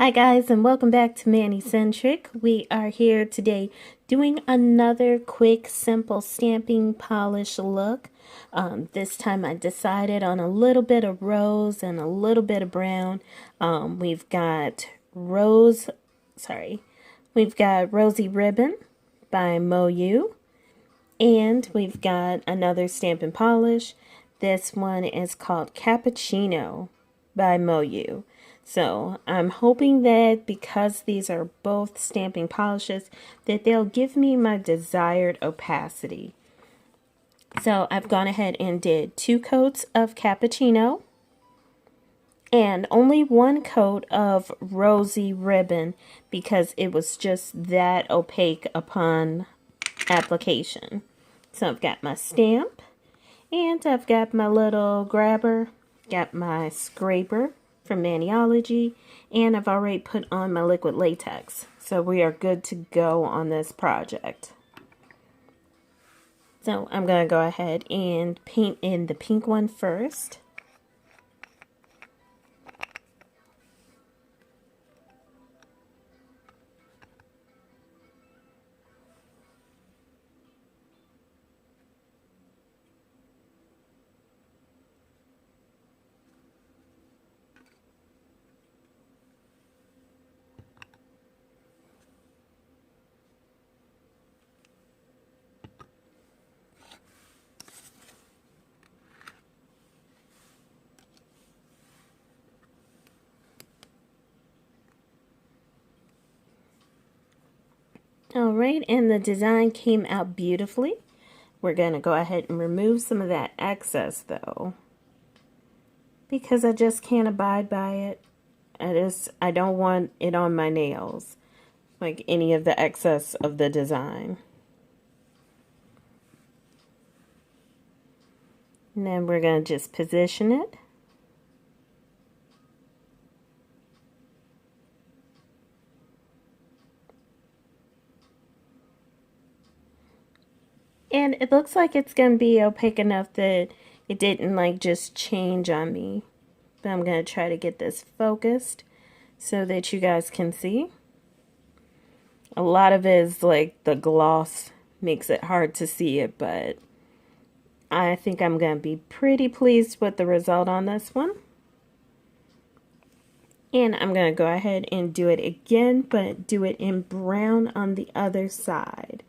Hi guys, and welcome back to Manny Centric. We are here today doing another quick simple stamping polish look. This time I decided on a little bit of rose and a little bit of brown. We've got we've got Rosy Ribbon by MoYou, and we've got another stamping polish. This one is called Cappuccino by MoYou. So I'm hoping that because these are both stamping polishes, that they'll give me my desired opacity. So I've gone ahead and did 2 coats of Cappuccino and only 1 coat of Rosy Ribbon because it was just that opaque upon application. So I've got my stamp and I've got my little grabber, got my scraper from Maniology, and I've already put on my liquid latex. So we are good to go on this project. So I'm going to go ahead and paint in the pink one first. Alright, and the design came out beautifully. We're going to go ahead and remove some of that excess though, because I just can't abide by it. I don't want it on my nails, like any of the excess of the design. And then we're going to just position it. And it looks like it's going to be opaque enough that it didn't like just change on me. But I'm going to try to get this focused so that you guys can see. A lot of it is like the gloss makes it hard to see it, but I think I'm going to be pretty pleased with the result on this one. And I'm going to go ahead and do it again, but do it in brown on the other side.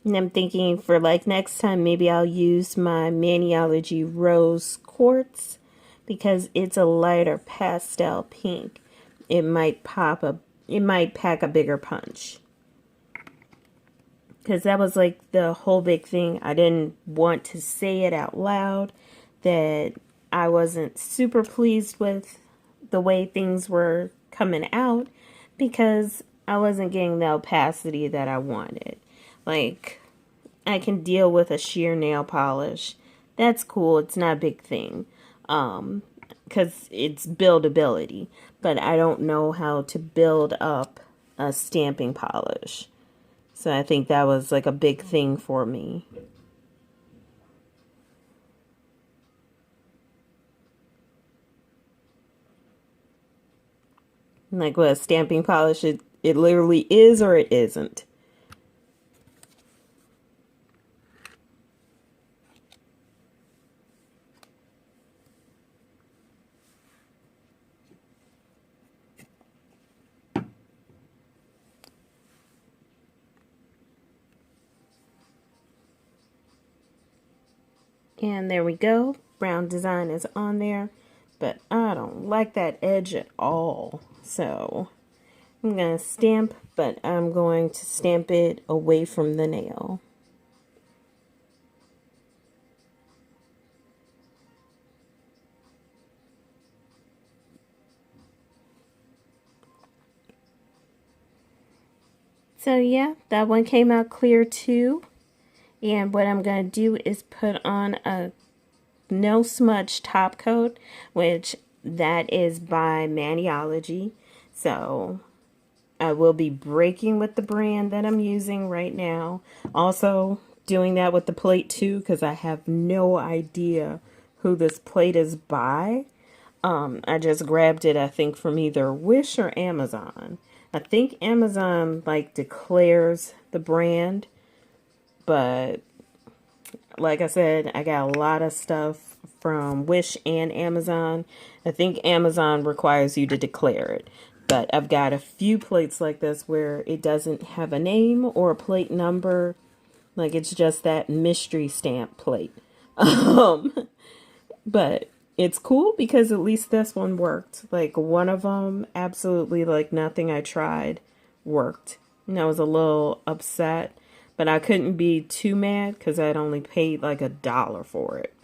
And I'm thinking for like next time, maybe I'll use my Maniology Rose Quartz because it's a lighter pastel pink. It might pack a bigger punch. Because that was like the whole big thing. I didn't want to say it out loud that I wasn't super pleased with the way things were coming out because I wasn't getting the opacity that I wanted. Like, I can deal with a sheer nail polish. That's cool. It's not a big thing. Because it's buildability. But I don't know how to build up a stamping polish. So I think that was like a big thing for me. Like what a stamping polish, it literally is or it isn't. And there we go. Brown design is on there. But I don't like that edge at all. So I'm going to stamp, but I'm going to stamp it away from the nail. So yeah, that one came out clear too. And what I'm going to do is put on a no smudge top coat, which that is by Maniology. So I will be breaking with the brand that I'm using right now. Also doing that with the plate too, because I have no idea who this plate is by. I just grabbed it, I think, from either Wish or Amazon. I think Amazon, like, declares the brand, but like I said, I got a lot of stuff from Wish and Amazon. I think Amazon requires you to declare it. But I've got a few plates like this where it doesn't have a name or a plate number. Like, it's just that mystery stamp plate. But it's cool because at least this one worked. Like, one of them, absolutely, like, nothing I tried worked. And I was a little upset. But I couldn't be too mad because I'd only paid like $1 for it.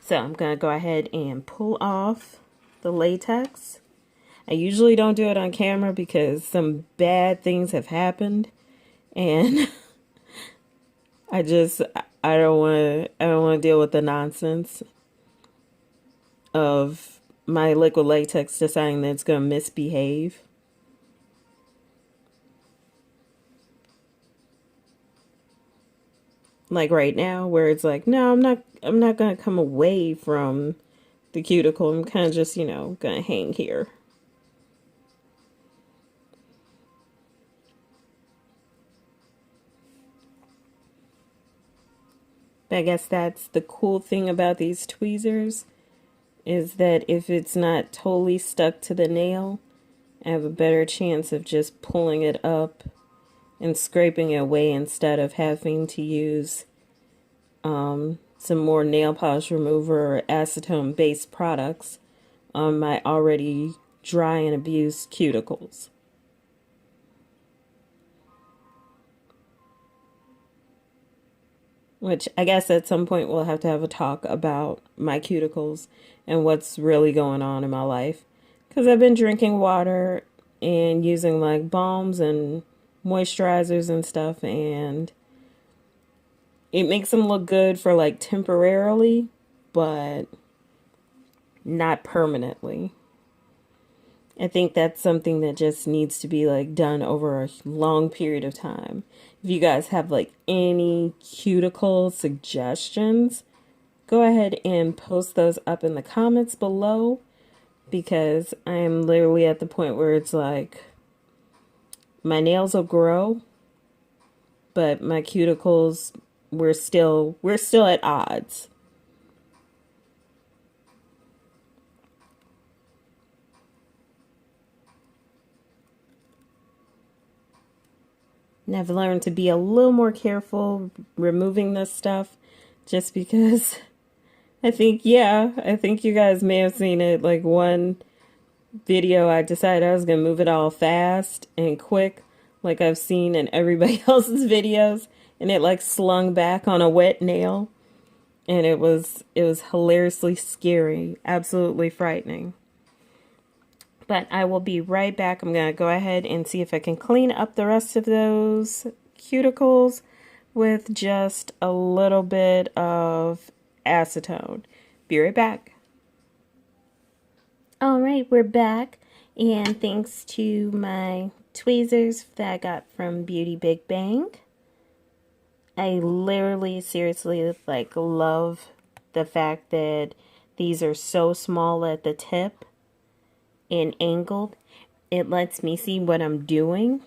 So I'm going to go ahead and pull off the latex. I usually don't do it on camera because some bad things have happened. And I don't want to deal with the nonsense of my liquid latex deciding that it's going to misbehave. Like right now, where it's like, no, I'm not going to come away from the cuticle. I'm kind of just, going to hang here. But I guess that's the cool thing about these tweezers, is that if it's not totally stuck to the nail, I have a better chance of just pulling it up and scraping it away instead of having to use some more nail polish remover or acetone based products on my already dry and abused cuticles. Which I guess at some point we'll have to have a talk about my cuticles and what's really going on in my life. Because I've been drinking water and using like balms and moisturizers and stuff, and it makes them look good for like temporarily, but not permanently. I think that's something that just needs to be like done over a long period of time. If you guys have like any cuticle suggestions, go ahead and post those up in the comments below, because I'm literally at the point where it's like my nails will grow, but my cuticles, we're still at odds. And I've learned to be a little more careful removing this stuff, just because I think you guys may have seen it. Like one video, I decided I was going to move it all fast and quick, like I've seen in everybody else's videos, and it like slung back on a wet nail. And it was hilariously scary, absolutely frightening. But I will be right back. I'm going to go ahead and see if I can clean up the rest of those cuticles with just a little bit of acetone. Be right back. Alright, we're back. And thanks to my tweezers that I got from Beauty Big Bang. I literally, seriously, like, love the fact that these are so small at the tip and angled. It lets me see what I'm doing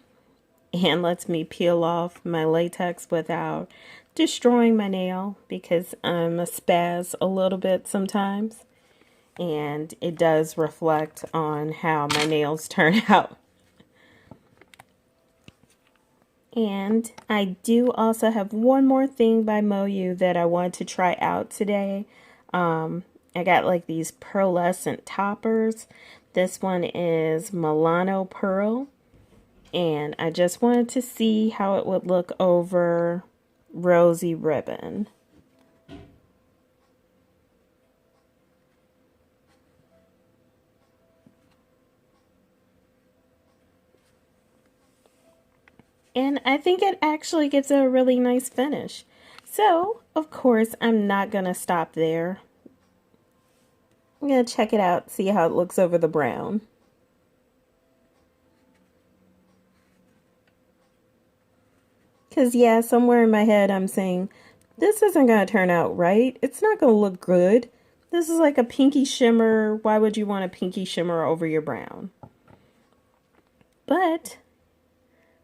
and lets me peel off my latex without destroying my nail, because I'm a spaz a little bit sometimes, and it does reflect on how my nails turn out. And I do also have one more thing by MoYou that I want to try out today. I got like these pearlescent toppers. This one is Milano Pearl. And I just wanted to see how it would look over rosy ribbon. And I think it actually gives it a really nice finish. So, of course, I'm not going to stop there. I'm going to check it out, see how it looks over the brown. Because, yeah, somewhere in my head I'm saying, this isn't going to turn out right. It's not going to look good. This is like a pinky shimmer. Why would you want a pinky shimmer over your brown? But,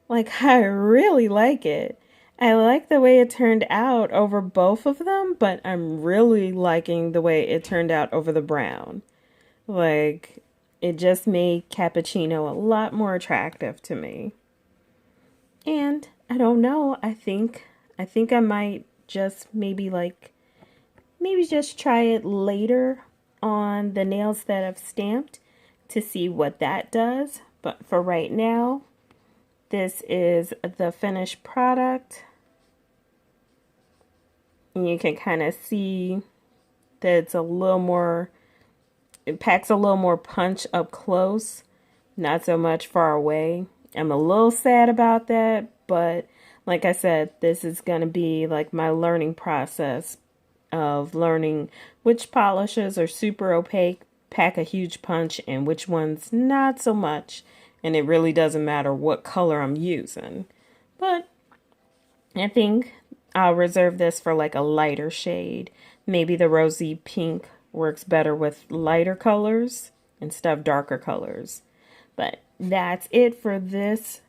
like, I really like it. I like the way it turned out over both of them, but I'm really liking the way it turned out over the brown. Like, it just made cappuccino a lot more attractive to me. And I don't know, I think I might just maybe just try it later on the nails that I've stamped to see what that does. But for right now, this is the finished product. And you can kind of see that it's a little more, it packs a little more punch up close, not so much far away. I'm a little sad about that, but like I said, this is going to be like my learning process of learning which polishes are super opaque, pack a huge punch, and which ones not so much. And it really doesn't matter what color I'm using. But I think I'll reserve this for like a lighter shade. Maybe the rosy pink works better with lighter colors instead of darker colors. But that's it for this,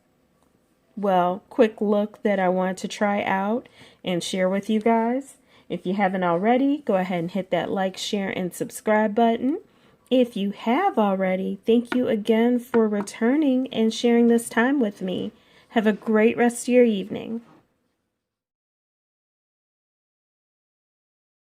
well, quick look that I wanted to try out and share with you guys. If you haven't already, go ahead and hit that like, share, and subscribe button. If you have already, thank you again for returning and sharing this time with me. Have a great rest of your evening.